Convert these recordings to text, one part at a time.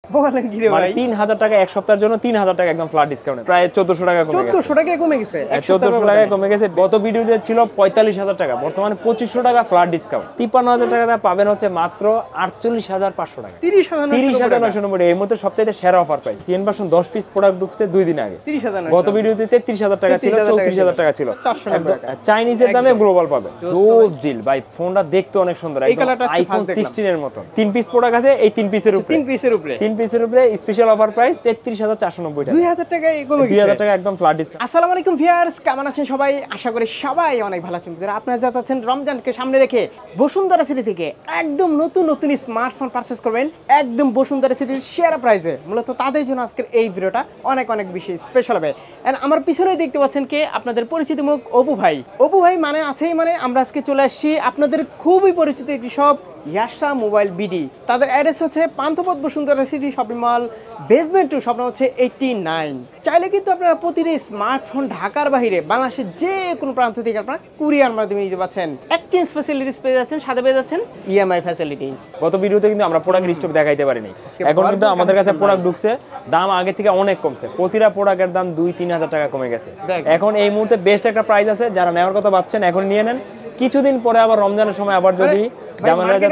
বলেন কি রে ভাই 3000 টাকা এক সপ্তাহের জন্য 3000 টাকা একদম ফ্ল্যাট ডিসকাউন্ট প্রায় 1400 টাকা কমে গেছে 1400 টাকা কমে গেছে 1400 টাকা কমে গেছে গত ভিডিওতে ছিল 45000 টাকা বর্তমানে 2500 টাকা ফ্ল্যাট ডিসকাউন্ট 53000 টাকা পাবেন হচ্ছে মাত্র 48500 টাকা 30990 এই মুহূর্তে সবচেয়ে সেরা offer price CN version 10 piece product ঢুকছে 2 দিন আগে 30000 গত ভিডিওতে 33000 টাকা ছিল 34000 টাকা ছিল 490 টাকা চাইনিজের দামে গ্লোবাল পাবে জোস ডিল ভাই ফোনটা দেখতে অনেক সুন্দর একদম আইফোন 16 এর মতো 3 পিস প্রোডাক্ট আছে এই 3 পিসের উপরে 3 পিসের উপরে স্পেশাল অফার প্রাইস 33490 টাকা 2000 টাকা কমে গেছে 2000 টাকা একদম ফ্ল্যাট ডিসকাউন্ট আসসালামু আলাইকুম ভিউয়ার্স কেমন আছেন সবাই আশা করি সবাই অনেক ভালো আছেন যারা আপনারা যা চাচ্ছেন রমজানকে সামনে রেখে বসুন্ধরা সিটি থেকে একদম নতুন স্মার্টফোন পারচেজ করবেন একদম বসুন্ধরা সিটির সেরা প্রাইসে মূলত তাদের জন্য আজকের এই ভিডিওটা অনেক বেশি স্পেশাল হবে এন্ড আমার পিছনেই দেখতে পাচ্ছেন কে আপনাদের পরিচিত মুখ অপু ভাই মানে আছেই মানে আমরা আজকে চলে আসছি আপনাদের খুবই পরিচিত একটি শপ ইয়াশা মোবাইল বিডি তাদের অ্যাড্রেস হচ্ছে Panthapath Bashundhara city shopping mall basement 2 স্বপ্ন হচ্ছে 89 চাইলে কিন্তু আপনারা প্রতিটি স্মার্টফোন ঢাকার বাইরে বাংলাদেশের যে কোনো প্রান্ত থেকে আপনারা কুরিয়ার মাধ্যমে নিতে পারছেন এক্সচেঞ্জ ফ্যাসিলিটিস পেয়ে যাচ্ছেন সাথে পেয়ে যাচ্ছেন ইএমআই ফ্যাসিলিটিস গত ভিডিওতে কিন্তু আমরা প্রোডাক্টের স্টক দেখাইতে পারিনি এখন কিন্তু আমাদের কাছে প্রোডাক্ট ঢুকছে দাম আগে থেকে অনেক কমছে প্রতিটা প্রোডাক্টের দাম 2-3000 টাকা কমে গেছে এখন এই মুহূর্তে বেস্ট একটা প্রাইস আছে যারা নেওয়ার কথা ভাবছেন এখন নিয়ে নেন কিছুদিন পরে আবার রমজানের সময় আবার যদি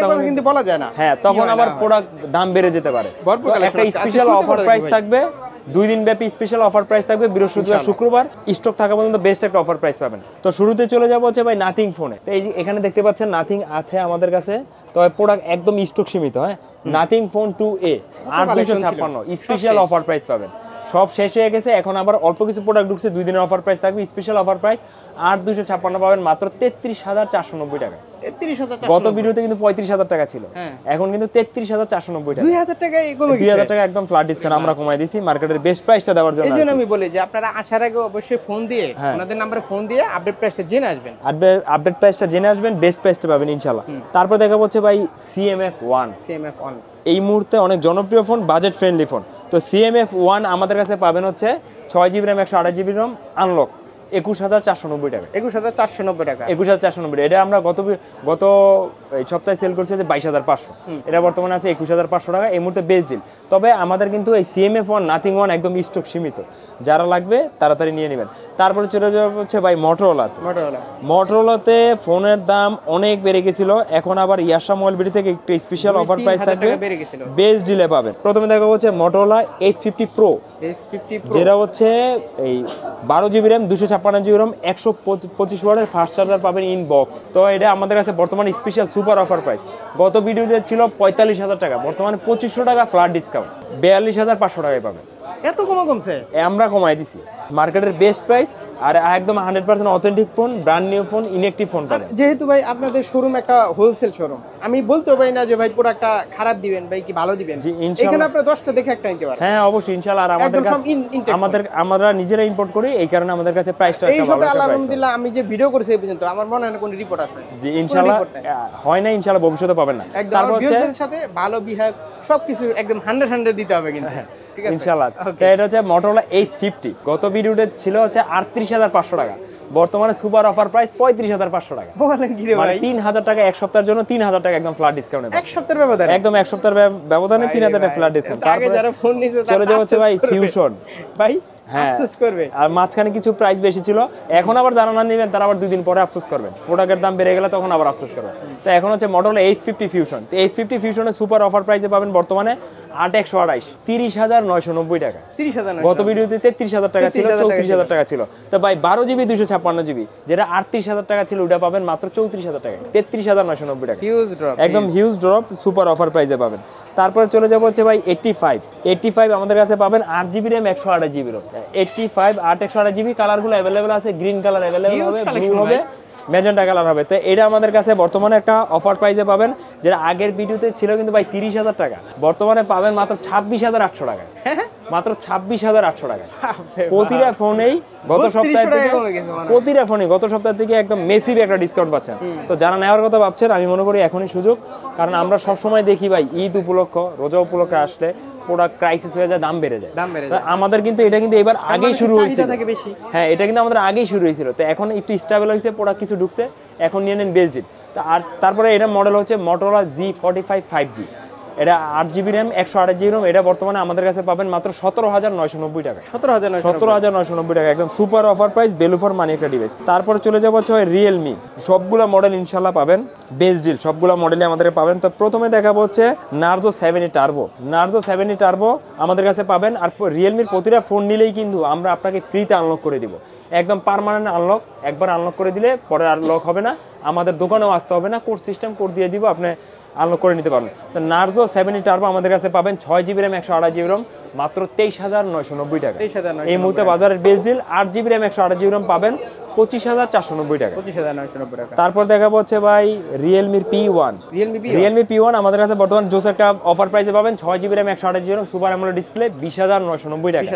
তখন কিন্তু বলা যায় না হ্যাঁ তখন আবার প্রোডাক্ট দাম বেড়ে যেতে পারে একটা স্পেশাল অফার প্রাইস থাকবে 2 দিন ব্যাপী স্পেশাল অফার প্রাইস থাকবে বৃহস্পতিবার শুক্রবার স্টক থাকা পর্যন্ত বেস্ট একটা অফার প্রাইস পাবেন তো শুরুতে চলে যাব হচ্ছে ভাই নাথিং ফোনে তো এই এখানে দেখতে পাচ্ছেন নাথিং আছে আমাদের কাছে তবে প্রোডাক্ট একদম স্টক সীমিত হ্যাঁ nothing phone 2A 8256 special offer price পাবেন সব শেষ হয়ে গেছে এখন আবার অল্প কিছু প্রোডাক্ট ঢুকছে 2 দিনের অফার প্রাইস থাকবে স্পেশাল অফার প্রাইস 8256 পাবেন মাত্র 33490 টাকা 33490 গত ভিডিওতে কিন্তু 35000 টাকা ছিল এখন কিন্তু 33490 টাকা 2000 টাকা কমে গেছে 2000 টাকা একদম ফ্ল্যাট ডিসকাউন্ট আমরা কমাই দিয়েছি মার্কেটের বেস্ট প্রাইসটা দেওয়ার জন্য এইজন্য আমি বলি যে আপনারা আসার আগে অবশ্যই ফোন দিয়ে ওনাদের নম্বরে ফোন দিয়ে আপডেট প্রাইসটা জেনে আসবেন আপডেট প্রাইসটা জেনে আসবেন বেস্ট প্রাইসটা পাবেন ইনশাআল্লাহ তারপর দেখা হচ্ছে ভাই CMF1 এই মুহূর্তে অনেক জনপ্রিয় ফোন বাজেট ফ্রেন্ডলি ফোন তো CMF1 আমাদের কাছে পাবেন হচ্ছে 6GB RAM 128GB ROM unlock 21490 টাকা 21490 টাকা 21490 এটা আমরা গত এই সপ্তাহে সেল করছি যে 22500 এটা বর্তমানে আছে 21500 টাকা এই মুহূর্তে বেস্ট ডিল তবে আমাদের কিন্তু এই CMF1 নাথিং ওয়ান একদম স্টক সীমিত যারা লাগবে তাড়াতাড়ি নিয়ে নেবেন তারপরে চলে যাবে হচ্ছে ভাই মোটরোলাতে ফোনের দাম অনেক বেড়ে গেছিল এখন আবার ইয়াশা মোবাইল বিডি থেকে একটু স্পেশাল অফার প্রাইস থাকবে বেস্ট ডিলে পাবেন প্রথমে দেখা হচ্ছে মোটরোলা H50 Pro যেটা হচ্ছে এই 12GB RAM 256GB ROM 125 ওয়াটের ফাস্ট চার্জার পাবেন ইন বক্স তো এটা আমাদের কাছে বর্তমানে স্পেশাল সুপার অফার প্রাইস গত ভিডিওতে ছিল 45000 টাকা বর্তমানে 2500 টাকা ফ্ল্যাট ডিসকাউন্ট 42500 টাকায় পাবেন এত কমছে আমরা কমাই দিছি মার্কেটের বেস্ট প্রাইস আর একদম 100% authentic phone brand new phone inactive phone পাবেন যেহেতু ভাই আপনাদের শোরুম একটা হোলসেল শোরুম আমি বলতে পারি না যে ভাই প্রোডাক্টটা খারাপ দিবেন ভাই কি ভালো দিবেন এখানে আপনারা 10টা দেখে একটা নিতে পারেন হ্যাঁ অবশ্যই ইনশাআল্লাহ আর আমরা নিজেরা ইম্পোর্ট করি এই কারণে আমাদের কাছে প্রাইসটা এই সব আলহামদুলিল্লাহ আমি যে ভিডিও করেছি এই পর্যন্ত আমার মনে হয় না কোন রিপোর্ট আছে জি ইনশাআল্লাহ হয় না ইনশাআল্লাহ ভবিষ্যতে পাবেন না তারপর ভিউয়ারদের সাথে ভালো বিহেভ সবকিছু একদম 100 দিতে হবে কিন্তু ইনশাআল্লাহ তো এটা হচ্ছে Motorola H50 গত ভিডিওতে ছিল হচ্ছে 38500 টাকা বর্তমানে সুপার অফার প্রাইস 35500 টাকা বলেন কি রে ভাই 3000 টাকা এক সপ্তাহের জন্য 3000 টাকা একদম ফ্ল্যাট ডিসকাউন্ট এক সপ্তাহের ব্যবধানে একদম এক সপ্তাহের ব্যবধানে 3000 টাকা ফ্ল্যাট ডিসকাউন্ট আগে যারা ফোন নিছে চলে যাচ্ছে ভাই ফিউশন ভাই আফসোস করবে আর মাঝখানে কিছু প্রাইস বেশি ছিল এখন আবার যারা না নেবেন তারা আবার 2 দিন পরে আফসোস করবেন প্রোডাক্টের দাম বেড়ে গেলে তখন আবার আফসোস করবেন তো এখন হচ্ছে Motorola H50 Fusion তো H50 Fusion এর সুপার অফার প্রাইসে পাবেন বর্তমানে 8128 30990 টাকা 30000 গত ভিডিওতে 33000 টাকা ছিল 34000 টাকা ছিল তো ভাই 12GB 256GB যেটা 38000 টাকা ছিল ওটা পাবেন মাত্র 34000 টাকা 33990 টাকা হিউজ ড্রপ একদম হিউজ ড্রপ সুপার অফার প্রাইসে পাবেন তারপরে চলে যাব হচ্ছে ভাই 85 আমাদের কাছে পাবেন 8GB RAM 128GB ROM 85 128GB কালারগুলো अवेलेबल আছে গ্রিন কালার अवेलेबल হবে ব্লু হবে ম্যাজেন্টা কালার হবে তো এটা আমাদের কাছে বর্তমানে একটা অফার প্রাইসে পাবেন যেটা আগের ভিডিওতে ছিল কিন্তু ভাই 30000 টাকা বর্তমানে পাবেন মাত্র 26800 টাকা মাত্র 26800 টাকা প্রতিটা ফোনেই গত সপ্তাহ থেকে একদম মেসিভ একটা ডিসকাউন্ট পাচ্ছেন তো যারা নেওয়ার কথা ভাবছেন আমি মনে করি এখনই সুযোগ কারণ আমরা সব সময় দেখি ভাই ঈদ উপলক্ষ রোজা উপলক্ষে আসলে প্রোডাক্ট ক্রাইসিস হয়ে যায় দাম বেড়ে যায় আমাদের কিন্তু এটা কিন্তু এবার আগেই শুরু হয়েছিল হ্যাঁ এটা কিন্তু আমাদের আগেই শুরু হয়েছিল তো এখন একটু স্টেবল হয়েছে প্রোডাক্ট কিছু ঢুকছে এখন নিয়ে নেন বেস্ট ডিল আর তারপরে এটা মডেল হচ্ছে Motorola Z45 5G এটা 8GB র্যাম 128GB র্যাম, এটা বর্তমানে আমাদের কাছে পাবেন মাত্র 17,990 টাকা। 17,990 টাকা, একদম super offer price, value for money একটা ডিভাইস। তারপরে চলে যাবো হচ্ছে রিয়েলমি, সবগুলা মডেল ইনশাল্লাহ পাবেন, বেস্ট ডিল সবগুলা মডেলে আমাদের পাবেন। তো প্রথমে দেখাবো হচ্ছে Narzo 7E turbo. Narzo 7E turbo আমাদের কাছে পাবেন। আর রিয়েলমির প্রতিটা ফোন নিলেই কিন্তু আমরা আপনাকে ফ্রিতে আনলক করে দিব, একদম পার্মানেন্ট আনলক। একবার আনলক করে দিলে পরে আর লক হবে না, আমাদের দোকানেও আসতে হবে না, কোড সিস্টেম কোড দিয়ে দিব, আপনি আনলক করে নিতে পারবেন। তো নার্জো 7E টার্বো আমাদের কাছে পাবেন 6GB র্যাম 128GB র্যাম মাত্র 23,990 টাকা। এই মুহূর্তে বাজারের best deal. 8GB RAM 128GB RAM পাবেন 25,490 টাকা। 25,990 টাকা। তারপর দেখাবো হচ্ছে ভাই রিয়েলমির P1। রিয়েলমি P1 আমাদের কাছে বর্তমান জোস একটা অফার প্রাইসে পাবেন। 6GB RAM 128GB RAM super AMOLED display 20,990 টাকা।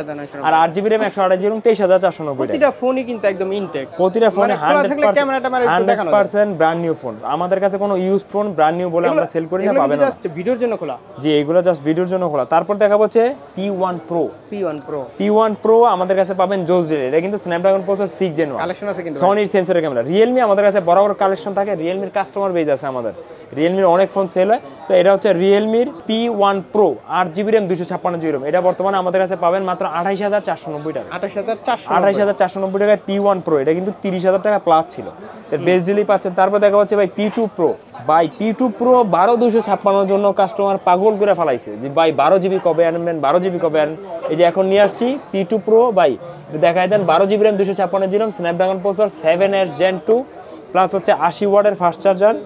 আর 8GB র্যাম 128GB র্যাম 23,490 টাকা। প্রতিটা ফোনই কিন্তু একদম ইনটেক, প্রতিটা ফোনে 100% ব্র্যান্ড নিউ ফোন। আমাদের কাছে কোনো ইউজড ফোন ব্র্যান্ড নিউ বলে আমরা সেল করি না, পাবেন না। জাস্ট ভিডিওর জন্য খোলা। জি, এগুলো জাস্ট ভিডিওর জন্য খোলা। তারপর দেখাবো হচ্ছে P1 Pro। P1 Pro আমাদের কাছে পাবেন জোস ডিল। এটা কিন্তু স্ন্যাপড্রাগন প্রসেসর 6 Gen 1 কালেকশন আছে, কিন্তু সনির সেন্সরের ক্যামেরা। রিয়েলমি আমাদের কাছে বরাবর কালেকশন থাকে, রিয়েলমির কাস্টমার বেজ আছে আমাদের, রিয়েলমির অনেক ফোন সেল হয়। তো এটা হচ্ছে রিয়েলমির P1 Pro 8GB RAM 256GB RAM, এটা বর্তমানে আমাদের কাছে পাবেন মাত্র 28,490 টাকা। 28,490 টাকায় P1 Pro, এটা কিন্তু 30,000 টাকা প্লাস ছিল, তো বেস্ট ডিলই পাচ্ছেন। তারপর দেখা হচ্ছে ভাই P2 Pro। ভাই P2 Pro 12,256 জন্য কাস্টমার পাগল করে ফেলাইছে যে ভাই 12GB কবে আনবেন, 12GB কবে আনবেন। এই যে এখন নিয়ে আসছি P2 Pro, ভাই দেখাই দেন। 12GB RAM 256GB RAM, Snapdragon processor 7S Gen 2 plus হচ্ছে 80 ওয়াটের ফাস্ট চার্জার,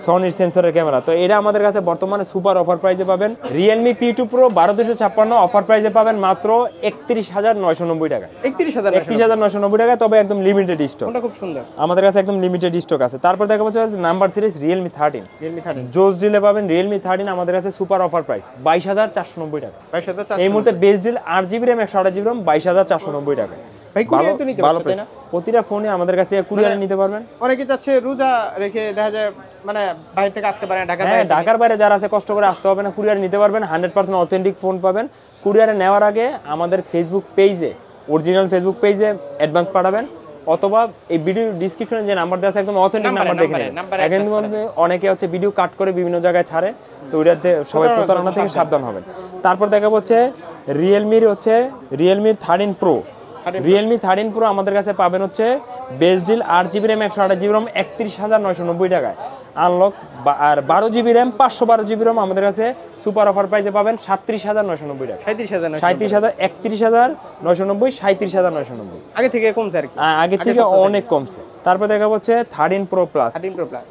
সনির সেন্সরের ক্যামেরা। তো এটা আমাদের কাছে বর্তমানে সুপার অফার প্রাইসে পাবেন। রিয়েলমি P2 Pro 12,256 অফার প্রাইসে পাবেন মাত্র 31,990 টাকা। 31,990 টাকা, তবে একদম লিমিটেড স্টক। ওটা খুব সুন্দর, আমাদের আমাদের কাছে একদম লিমিটেড স্টক আছে। তারপর দেখা যাচ্ছে নাম্বার সিরিজ রিয়েলমি 13। জোস ডিলে পাবেন রিয়েলমি 13 আমাদের কাছে সুপার অফার প্রাইস 22,490 টাকা। এই মুহূর্তে best deal 8GB RAM 128GB RAM 22,490 টাকা। ভাই কুরিয়ার তো নিতে পারছেন না, প্রতিটা ফোনে আমাদের কাছে কুরিয়ারে নিতে পারবেন। অনেকে চাচ্ছে রোজা রেখে দেখা যায় মানে বাইরে থেকে আসতে পারে, ঢাকার বাইরে যারা আছে কষ্ট করে আসতে হবে না, কুরিয়ারে নিতে পারবেন। 100% অথেন্টিক ফোন পাবেন। কুরিয়ারে নেওয়ার আগে আমাদের ফেসবুক পেজে, অরিজিনাল ফেসবুক পেজে অ্যাডভান্স পাঠাবেন, অথবা এই ভিডিও ডিসক্রিপশনে যে নাম্বার দেওয়া আছে একদম অথেন্টিক নাম্বার দেখে নেবেন। এখন অনেকে হচ্ছে ভিডিও কাট করে বিভিন্ন জায়গায় ছাড়ে, তো ওইটাতে সবাই প্রতারণা থেকে সাবধান হবেন। তারপর দেখাবো হচ্ছে রিয়েলমি 13 Pro। রিয়েলমি 13 Pro আমাদের কাছে পাবেন হচ্ছে best deal 8GB RAM 128GB RAM 31,990 টাকায় আনলক। আর 12GB র্যাম 512GB র্যাম আমাদের কাছে সুপার অফার প্রাইসে পাবেন 37,990 টাকা। 37,990 আগে থেকে কমছে আর কি, আগে থেকে অনেক কমছে। তারপর দেখা হচ্ছে 13 Pro Plus।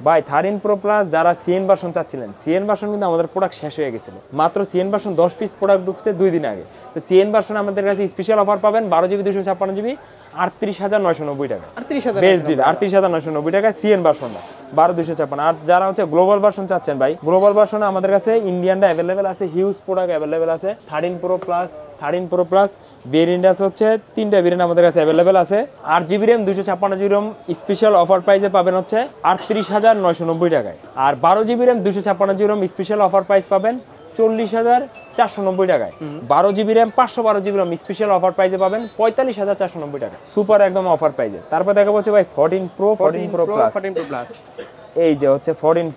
ভাই 13 Pro Plus যারা সিএন ভার্সন চাচ্ছিলেন, সিএন ভার্সন কিন্তু আমাদের প্রোডাক্ট শেষ হয়ে গেছিল, মাত্র সিএন ভার্সন 10 পিস প্রোডাক্ট ঢুকছে 2 দিন আগে। তো সিএন ভার্সন আমাদের কাছে স্পেশাল অফার পাবেন 12GB 256GB 38,990 টাকা। বেস্ট ডিল 38,990 টাকা সিএন ভার্সনটা 12,256। আর যারা হচ্ছে গ্লোবাল ভার্সন চাচ্ছেন, ভাই গ্লোবাল ভার্সনে আমাদের কাছে ইন্ডিয়ানটা অ্যাভেলেবেল আছে, হিউজ প্রোডাক্ট অ্যাভেলেবেল আছে। 13 Pro Plus ভেরিয়েন্ট আছে হচ্ছে 3টা ভেরিয়েন্ট আমাদের কাছে অ্যাভেলেবেল আছে। 8GB RAM 256GB RAM special offer প্রাইসে পাবেন হচ্ছে 38,990 টাকায়। আর 12GB RAM 256GB RAM special offer price পাবেন 40,490 টাকায়। 12GB RAM 512GB RAM special offer প্রাইসে পাবেন 45,490 টাকা, সুপার একদম অফার প্রাইসে। তারপর দেখা হচ্ছে ভাই 14 Pro Plus। এই যে হচ্ছে 14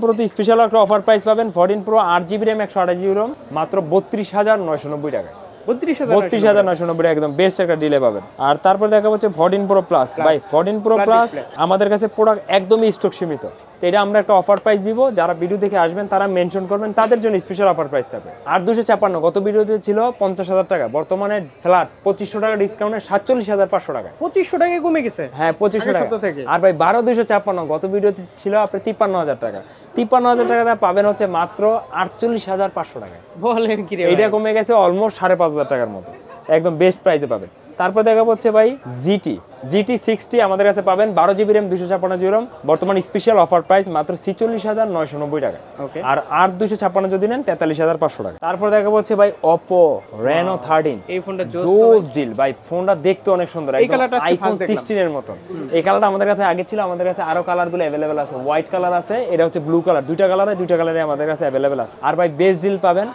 Pro তে স্পেশাল একটা অফার প্রাইস পাবেন। 14 Pro 8GB RAM 128GB RAM মাত্র 32,990 টাকা। 32,990 টাকা, একদম বেস্ট একটা ডিলে পাবেন। আর তারপর দেখা হচ্ছে 14 Pro Plus। ভাই 14 Pro Plus আমাদের কাছে প্রোডাক্ট একদমই স্টক সীমিত, তো এটা আমরা একটা অফার প্রাইস দিব, যারা ভিডিও দেখে আসবেন তারা মেনশন করবেন, তাদের জন্য স্পেশাল অফার প্রাইস থাকবে। 8,256 গত ভিডিওতে ছিল 50,000 টাকা, বর্তমানে ফ্ল্যাট 2,500 টাকা ডিসকাউন্টে 47,500 টাকা। 2,500 টাকা কমে গেছে, হ্যাঁ 2,500 টাকা। আর ভাই 12,256 গত ভিডিওতে ছিল আপনার 53,000 টাকা। 53,000 টাকাটা পাবেন হচ্ছে মাত্র 48,500 টাকায়। বলেন কি রে, এটা কমে গেছে অলমোস্ট 5,500 টাকার মতো, একদম বেস্ট প্রাইসে পাবেন। তারপর দেখা হচ্ছে ভাই GT 60 আমাদের কাছে পাবেন 12GB র্যাম 256GB র্যাম বর্তমান স্পেশাল অফার প্রাইস মাত্র 46,990 টাকা। আর 8,256 যদি নেন 43,500 টাকা। তারপর দেখা হচ্ছে ভাই Oppo Reno 13। এই ফোনটা জোস ডিল ভাই, ফোনটা দেখতে অনেক সুন্দর, একদম আইফোন 16 এর মতো। এই কালারটা আমাদের কাছে আগে ছিল, আমাদের কাছে আরো কালারগুলো अवेलेबल আছে, হোয়াইট কালার আছে, এটা হচ্ছে ব্লু কালার, দুইটা কালারে আমাদের কাছে अवेलेबल আছে। আর ভাই বেস্ট ডিল পাবেন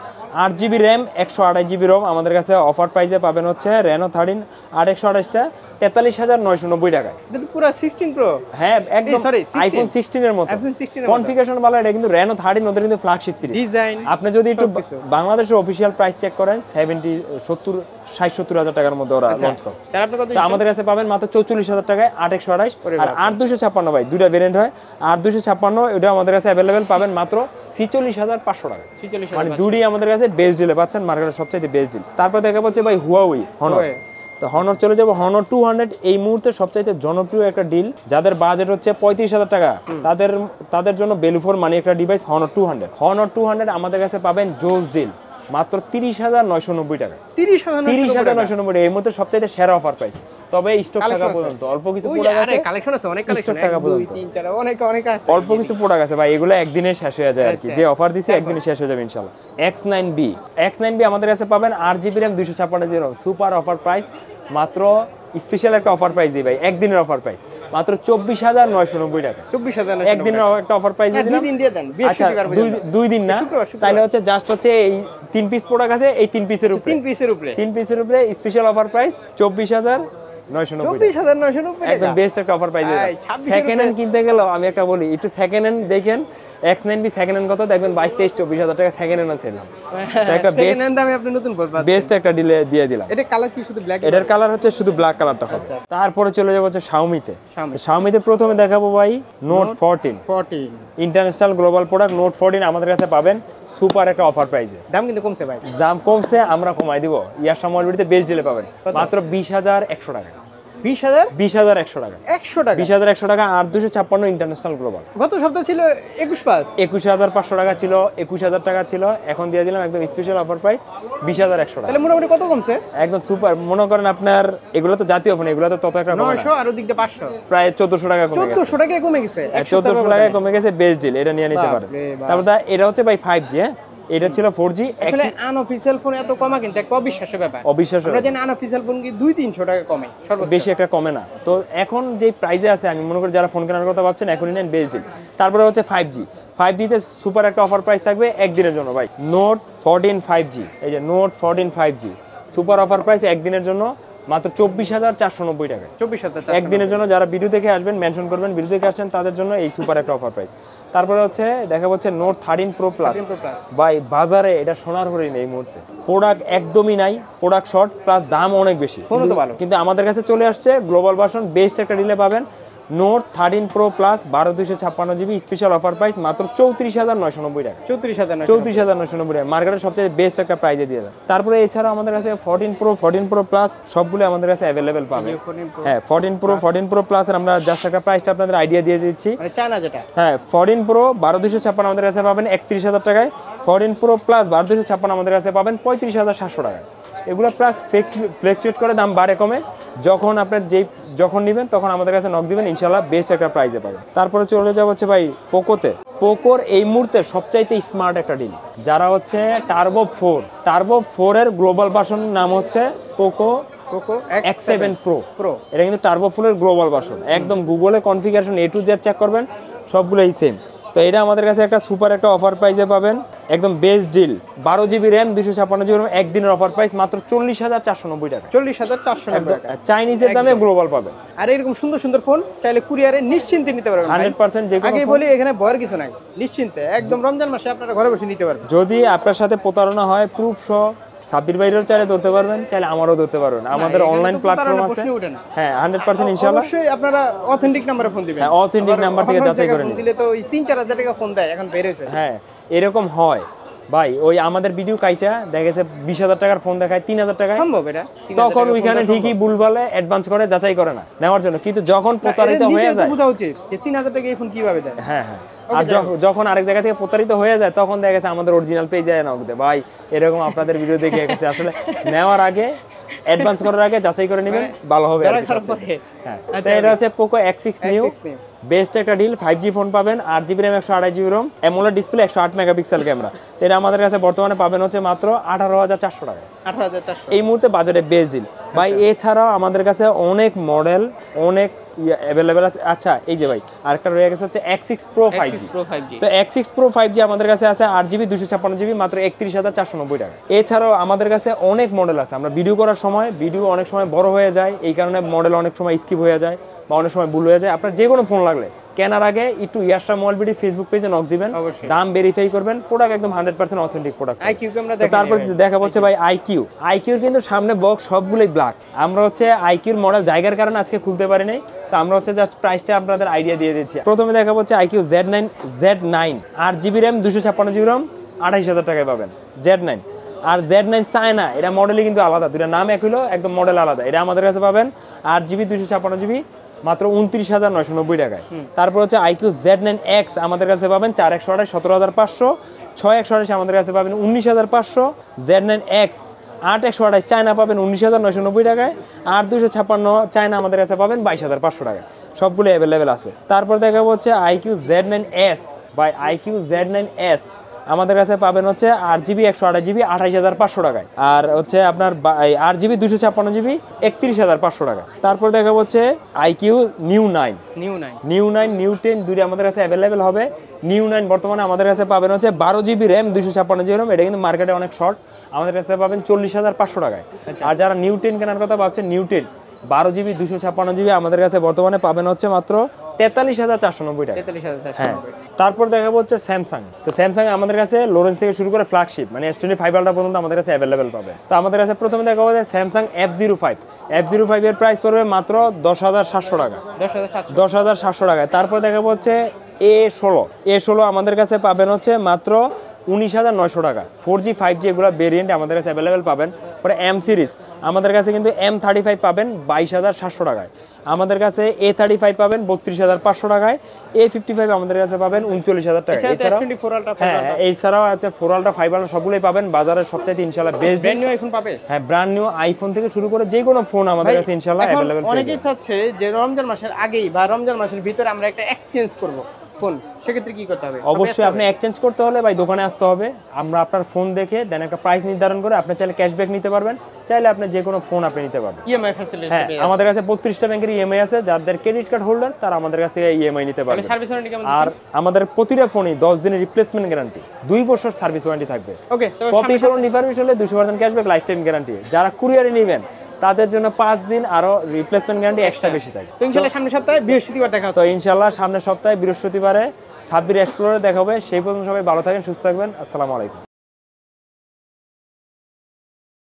8GB র্যাম 128GB রোম আমাদের কাছে অফার প্রাইসে পাবেন হচ্ছে Reno 13 আর 128টা 43,990 টাকায়। এটা তো পুরো 16 প্রো। হ্যাঁ একদম সরি আইফোন 16 এর মতো iPhone 16 এর মতো। কনফিগারেশন ভালো। এটা কিন্তু Reno 13 ওদের কিন্তু ফ্ল্যাগশিপ সিরিজ। ডিজাইন আপনি যদি একটু সবকিছু। বাংলাদেশের অফিশিয়াল প্রাইস চেক করেন 60-70 হাজার টাকার মধ্যে ওরা লঞ্চ করছে। তার আপনি কত তো আমাদের কাছে পাবেন মাত্র 44,000 টাকায় 828 আর 8256 ভাই দুইটা ভেরিয়েন্ট হয়। 8256 এটা আমাদের কাছে অ্যাভেলেবেল পাবেন মাত্র 46,500 টাকা। 46,000 মানে দুটোই আমাদের কাছে বেস্ট ডিলে পাচ্ছেন, মার্কেটের সবচেয়ে বেস্ট ডিল। তারপর দেখা পাচ্ছে ভাই হুয়াওই হনর। তো হনর চলে যাবো হনর 200 এই মুহূর্তে সবচাইতে জনপ্রিয় একটা ডিল। যাদের বাজেট হচ্ছে 35,000 টাকা তাদের জন্য ভ্যালু ফর মানি একটা ডিভাইস হনর 200 আমাদের কাছে পাবেন জোস ডিল মাত্র 30,990 টাকা। 30,990 এই মুহূর্তে সবচাইতে সেরা অফার প্রাইস। তবে স্টক থাকা পর্যন্ত অল্প কিছু প্রোডাক্ট আছে, কালেকশন আছে অনেক কালেকশন, স্টক থাকা 2 পর্যন্ত 3 4 অনেক আছে, অল্প কিছু প্রোডাক্ট আছে ভাই, এগুলো একদিনে শেষ হয়ে যায় আর কি। যে অফার দিছে একদিনে শেষ হয়ে যাবে ইনশাআল্লাহ। X9B আমাদের কাছে পাবেন 8GB RAM 256GB super offer price মাত্র স্পেশাল একটা অফার প্রাইস দিই ভাই, একদিনের অফার প্রাইস মাত্র 24,990 টাকা। 24,000 একদিনের একটা অফার প্রাইস দিয়ে দিলাম। 2 দিন দিয়ে দেন, আচ্ছা দুই দিন না, তাহলে হচ্ছে জাস্ট হচ্ছে এই 3 পিস প্রোডাক্ট আছে, এই 3 পিসের উপরে 3 পিসের উপরে স্পেশাল অফার প্রাইস 24,990 24,990 একদম বেস্ট একটা অফার প্রাইস। সেকেন্ড হ্যান্ড কিনতে গেলে আমি একটা বলি একটু সেকেন্ড হ্যান্ড দেখেন, X9B সেকেন্ড হ্যান্ড কত দেখবেন 22-23-24,000 টাকা সেকেন্ড হ্যান্ড আছে। একটা সেকেন্ড হ্যান্ড দামে আপনি নতুন ফোন পাচ্ছেন, বেস্ট একটা ডিলে দিয়ে দিলাম। এটা কালার কি শুধু ব্ল্যাক? এটার কালার হচ্ছে শুধু ব্ল্যাক কালারটা হবে। তারপরে চলে যাবো হচ্ছে Xiaomi-তে প্রথমে দেখাবো ভাই Note 14 international global product. Note 14 আমাদের কাছে পাবেন সুপার একটা অফার প্রাইসে। দাম কিন্তু কমছে ভাই, দাম কমছে, আমরা কমাই দিব। ইয়ার সময়ের বেস্ট ডিলে পাবেন মাত্র 20,100 টাকা। 20,100 টাকা 20,100 টাকা 8256 ইন্টারন্যাশনাল গ্লোবাল। গত সপ্তাহে ছিল 21,500 টাকা ছিল, 21,000 টাকা ছিল, এখন দিয়ে দিলাম একদম স্পেশাল অফার প্রাইস 20,100 টাকা। তাহলে মোটামুটি কত কমছে? একদম সুপার। মনে করেন আপনার এগুলো তো জাতীয় ফোন, এগুলো তো তত একটা কমে না, 900 আর ওদিক দিয়ে 500 প্রায় 1400 টাকা কমে গেছে। 1400 টাকায় কমে গেছে, 1400 টাকায় কমে গেছে, বেস্ট ডিল, এটা নিয়ে নিতে পারেন। তারপর এটা হচ্ছে ভাই 5G, হ্যাঁ এটা ছিল 4G। আসলে আনঅফিশিয়াল ফোন এত কমা কিন্তু একটা অবিশ্বাস্য ব্যাপার, অবিশ্বাস্য। আমরা জানি আনঅফিশিয়াল ফোন কি 200-300 টাকা কমে সর্বোচ্চ, বেশি একটা কমে না। তো এখন যে প্রাইসে আছে আমি মনে করি যারা ফোন কেনার কথা ভাবছেন এখনই নেন, বেস্ট ডিল। তারপরে হচ্ছে 5G-তে সুপার একটা অফার প্রাইস থাকবে একদিনের জন্য ভাই, Note 14 5G। এই যে Note 14 5G super offer price একদিনের জন্য মাত্র 24,490 টাকা। 24,490 একদিনের জন্য। যারা ভিডিও দেখে আসবেন মেনশন করবেন ভিডিও দেখে আসছেন তাদের জন্য এই সুপার একটা অফার প্রাইস। তারপরে হচ্ছে দেখা হচ্ছে Note 13 Pro Plus ভাই, বাজারে এটা সোনার হরিণ এই মুহূর্তে, প্রোডাক্ট একদমই নাই, প্রোডাক্ট শর্ট প্লাস দাম অনেক বেশি, কিন্তু আমাদের কাছে চলে আসছে গ্লোবাল ভার্সন, বেস্ট একটা ডিলে পাবেন। Note 13 Pro Plus 12/256GB special offer price মাত্র 34,990 টাকা। 34,990 টাকা মার্কেটের সবচেয়ে বেস্ট একটা প্রাইসে দিয়ে দেয়। তারপরে এছাড়া আমাদের কাছে 14 Pro Plus সবগুলো আমাদের কাছে অ্যাভেলেবেল পাবেন। হ্যাঁ 14 Pro Plus এর আমরা জাস্ট একটা প্রাইসটা আপনাদের আইডিয়া দিয়ে দিচ্ছি, মানে চায়না যেটা। হ্যাঁ 14 Pro 12/256 আমাদের কাছে পাবেন 31,000 টাকায়। 14 Pro Plus 12/256 আমাদের কাছে পাবেন 35,700 টাকায়। এগুলো প্লাস ফ্লেকচুয়েট করে, দাম বাড়ে কমে, যখন আপনার যখন নেবেন তখন আমাদের কাছে নক দিবেন, ইনশাল্লাহ বেস্ট একটা প্রাইসে পাবেন। তারপরে চলে যাবো হচ্ছে ভাই পোকোর এই মুহূর্তে সবচাইতে স্মার্ট একটা ডিল, যারা হচ্ছে টার্বো 4 এর গ্লোবাল ভার্সন নাম হচ্ছে পোকো X7 Pro। এটা কিন্তু টার্বো 4 এর গ্লোবাল ভার্সন, একদম গুগলে configuration A to Z check করবেন সবগুলোই সেম। তো এটা আমাদের কাছে একটা সুপার একটা অফার প্রাইসে পাবেন, একদম best deal. 12GB RAM 256GB একদিনের অফার প্রাইস মাত্র 40,490 টাকা। 40,490 টাকা চাইনিজের দামে গ্লোবাল পাবেন। আর এরকম সুন্দর সুন্দর ফোন চাইলে কুরিয়ারে নিশ্চিন্তে নিতে পারবেন 100%। যে আগে বলি এখানে ভয়ের কিছু নাই, নিশ্চিন্তে একদম রমজান মাসে আপনারা ঘরে বসে নিতে পারবেন। যদি আপনার সাথে প্রতারণা হয় প্রুফ সহ সাব্বির ভাইয়েরও চাইলে ধরতে পারবেন, চাইলে আমারও ধরতে পারবেন। আমাদের অনলাইন প্ল্যাটফর্ম আছে, হ্যাঁ 100% ইনশাআল্লাহ। অবশ্যই আপনারা অথেন্টিক নাম্বারে ফোন দিবেন, হ্যাঁ অথেন্টিক নাম্বার থেকে যাচাই করে নিন। দিলে তো ওই 3-4 হাজার টাকা ফোন দেয়, এখন বের হয়েছে। হ্যাঁ এরকম হয় ভাই, ওই আমাদের ভিডিও কাইটা দেখা গেছে 20,000 টাকার ফোন দেখায় 3,000 টাকায়, সম্ভব এটা? তখন ওইখানে ঠিকই ভুলভালে অ্যাডভান্স করে যাচাই করে না নেওয়ার জন্য, কিন্তু যখন প্রতারিত হয়ে যায় বোঝা উচিত যে 3,000 টাকা এই ফোন কিভাবে দেয়। হ্যাঁ আর যখন আরেক জায়গা থেকে প্রতারিত হয়ে যায় তখন দেখা গেছে আমাদের অরিজিনাল পেজ যায় না ভাই, এরকম আপনাদের ভিডিও দেখে গেছে। আসলে নেওয়ার আগে অ্যাডভান্স করার আগে যাচাই করে নেবেন, ভালো হবে। হ্যাঁ এটা হচ্ছে পোকো X6 নিউ, বেস্ট একটা ডিল। 5G ফোন পাবেন, 8GB RAM 128GB ROM, AMOLED display, 108 megapixel camera. এটা আমাদের কাছে বর্তমানে পাবেন হচ্ছে মাত্র 18,400 টাকা। 18,400 এই মুহূর্তে বাজারে বেস্ট ডিল ভাই। এছাড়াও আমাদের কাছে অনেক মডেল, অনেক অ্যাভেলেবেল আছে। আচ্ছা এই যে ভাই আরেকটা রয়ে গেছে হচ্ছে X6 Pro 5G। Pro 5G তো X6 Pro 5G আমাদের কাছে আছে 8GB 256GB মাত্র 31,490 টাকা। এছাড়াও আমাদের কাছে অনেক মডেল আছে, আমরা ভিডিও করার সময় ভিডিও অনেক সময় বড় হয়ে যায়, এই কারণে মডেল অনেক সময় স্কিপ হয়ে যায় বা অনেক সময় ভুল হয়ে যায়। আপনার যে কোনো ফোন লাগলে কেনার আগে একটু ইয়াশা মোবাইল বিডি ফেসবুক পেজে নক দিবেন, অবশ্যই। দাম ভেরিফাই করবেন, প্রোডাক্ট একদম 100% অথেন্টিক প্রোডাক্ট। IQ কে আমরা তারপর দেখা হচ্ছে ভাই আইকিউর কিন্তু সামনে বক্স সবগুলোই ব্ল্যাক। আমরা হচ্ছে আইকিউর মডেল জায়গার কারণে আজকে খুলতে পারি নাই, তো আমরা হচ্ছে জাস্ট প্রাইসটা আপনাদের আইডিয়া দিয়ে দিচ্ছি। প্রথমে দেখা হচ্ছে IQ Z9 8GB RAM 256GB RAM 28,000 টাকায় পাবেন Z9। আর Z9 চায়না, এটা মডেলই কিন্তু আলাদা, দুটা নাম এক হলো, একদম মডেল আলাদা। এটা আমাদের কাছে পাবেন 8GB 256GB মাত্র 29,990 টাকায়। তারপর হচ্ছে আইকিউ Z9X আমাদের কাছে পাবেন 4/128 17,500, 6/128 আমাদের কাছে পাবেন 19,500, Z9X 8/128 চায়না পাবেন 19,990 টাকায়, আর 256 চায়না আমাদের কাছে পাবেন 22,500 টাকায়। সবগুলো অ্যাভেলেবেল আছে। তারপর দেখাবো হচ্ছে IQ Z9S by IQ Z9S আমাদের কাছে পাবেন হচ্ছে 8GB 128GB 28,500 টাকায়, আর হচ্ছে আপনার 8GB 256GB 31,500 টাকা। তারপর দেখাবো হচ্ছে আইকিউ নিউ 9 নিউ 10 দুটো আমাদের কাছে অ্যাভেলেবেল হবে। নিউ 9 বর্তমানে আমাদের কাছে পাবেন হচ্ছে 12GB RAM 256GB RAM, এটা কিন্তু মার্কেটে অনেক শর্ট, আমাদের কাছে পাবেন 40,500 টাকায়। আর যারা নিউ 10 কেনার কথা ভাবছেন, নিউ 10 12GB 256GB আমাদের কাছে বর্তমানে পাবেন হচ্ছে মাত্র 43,490 টাকা। হ্যাঁ, তারপর দেখাবো হচ্ছে স্যামসাং। তো স্যামসাং আমাদের কাছে লোরেন্স থেকে শুরু করে ফ্ল্যাগশিপ মানে S25 আলট্রা পর্যন্ত আমাদের কাছে অ্যাভেলেবেল পাবে। তো আমাদের কাছে প্রথমে দেখাবো যে স্যামসাং F05 এর প্রাইস পড়বে মাত্র 10,700 টাকা, 10,700 টাকায়। তারপর দেখাবো হচ্ছে A16 আমাদের কাছে পাবেন হচ্ছে মাত্র 19,900 টাকা। 4G 5G এগুলো ভেরিয়েন্ট আমাদের কাছে অ্যাভেলেবেল পাবেন। পরে M সিরিজ আমাদের কাছে কিন্তু M35 পাবেন 22,700 টাকায়। আমাদের কাছে A35 পাবেন 32,500 টাকায়। A55 আমাদের কাছে পাবেন 39,000 টাকা। এছাড়াও আছে 4 আলট্রা 5 আলট্রা সবগুলোই পাবেন বাজারের সবচাইতে ইনশাআল্লাহ বেস্ট। ব্র্যান্ড নিউ আইফোন পাবে? হ্যাঁ, ব্র্যান্ড নিউ আইফোন থেকে শুরু করে যে কোনো ফোন আমাদের কাছে ইনশাআল্লাহ অ্যাভেলেবেল পাবেন। অনেকেই চাচ্ছে যে রমজান মাসের আগেই বা রমজান মাসের ভিতরে আমরা একটা এক্সচেঞ্জ করব ফোন, সেক্ষেত্রে কি করতে হবে? অবশ্যই আপনি এক্সচেঞ্জ করতে হলে ভাই দোকানে আসতে হবে, আমরা আপনার ফোন দেখে দেন একটা প্রাইস নির্ধারণ করে আপনি চাইলে ক্যাশব্যাক নিতে পারবেন, চাইলে আপনি যে কোনো ফোন আপনি নিতে পারবেন। ইএমআই ফ্যাসিলিটি হ্যাঁ, আমাদের কাছে 32টা ব্যাংকের ইএমআই আছে, যাদের ক্রেডিট কার্ড হোল্ডার তারা আমাদের কাছ থেকে ইএমআই নিতে পারবে। সার্ভিস ওয়ারেন্টি কেমন? আর আমাদের প্রতিটা ফোনই 10 দিনের রিপ্লেসমেন্ট গ্যারান্টি, 2 বছর সার্ভিস ওয়ারেন্টি থাকবে। ওকে, তো কপি ফোন রিফারবিশ হলে 200% ক্যাশব্যাক, লাইফ টাইম গ্যারান্টি। যারা কুরিয়ারে নেবেন তাদের জন্য 5 দিন আরো রিপ্লেসমেন্ট গ্যারান্টি এক্সট্রা বেশি থাকে। তো ইনশাআল্লাহ সামনের সপ্তাহে বৃহস্পতিবার দেখা হচ্ছে। তো ইনশাআল্লাহ সামনের সপ্তাহে বৃহস্পতিবারে সাব্বির এক্সপ্লোরে দেখা হবে। সেই পর্যন্ত সবাই ভালো থাকেন, সুস্থ থাকবেন। আসসালামু আলাইকুম।